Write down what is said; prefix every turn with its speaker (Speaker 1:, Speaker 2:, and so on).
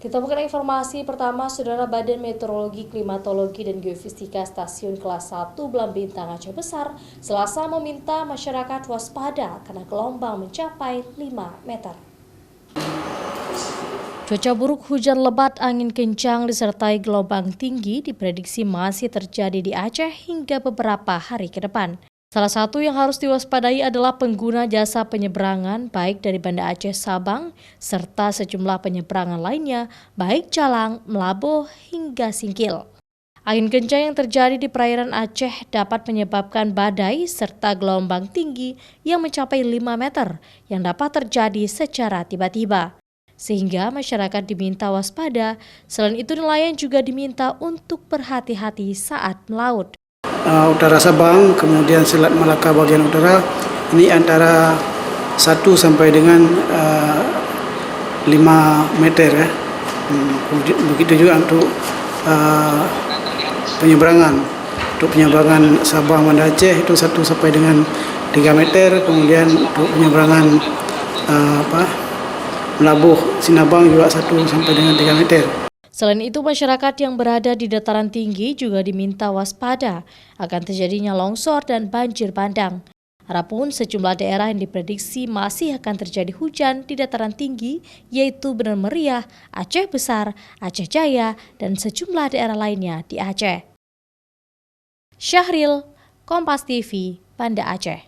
Speaker 1: Kita buka informasi pertama, Saudara. Badan Meteorologi, Klimatologi, dan Geofisika Stasiun Kelas 1 Belambintang Aceh Besar Selasa meminta masyarakat waspada karena gelombang mencapai 5 meter. Cuaca buruk, hujan lebat, angin kencang, disertai gelombang tinggi diprediksi masih terjadi di Aceh hingga beberapa hari ke depan. Salah satu yang harus diwaspadai adalah pengguna jasa penyeberangan baik dari Banda Aceh Sabang serta sejumlah penyeberangan lainnya baik Calang, Melabuh hingga Singkil. Angin kencang yang terjadi di perairan Aceh dapat menyebabkan badai serta gelombang tinggi yang mencapai 5 meter yang dapat terjadi secara tiba-tiba. Sehingga masyarakat diminta waspada, selain itu nelayan juga diminta untuk berhati-hati saat melaut.
Speaker 2: Utara Sabang, kemudian Selat Malaka bagian utara, ini antara 1 sampai dengan 5 meter ya. Begitu juga untuk penyeberangan. Untuk penyeberangan Sabang Banda Aceh itu 1 sampai dengan 3 meter, kemudian untuk penyeberangan Melabuh Sinabang juga 1 sampai dengan 3 meter.
Speaker 1: Selain itu, masyarakat yang berada di dataran tinggi juga diminta waspada akan terjadinya longsor dan banjir bandang. Adapun sejumlah daerah yang diprediksi masih akan terjadi hujan di dataran tinggi, yaitu Bener Meriah, Aceh Besar, Aceh Jaya, dan sejumlah daerah lainnya di Aceh. Syahril, Kompas TV, Banda Aceh.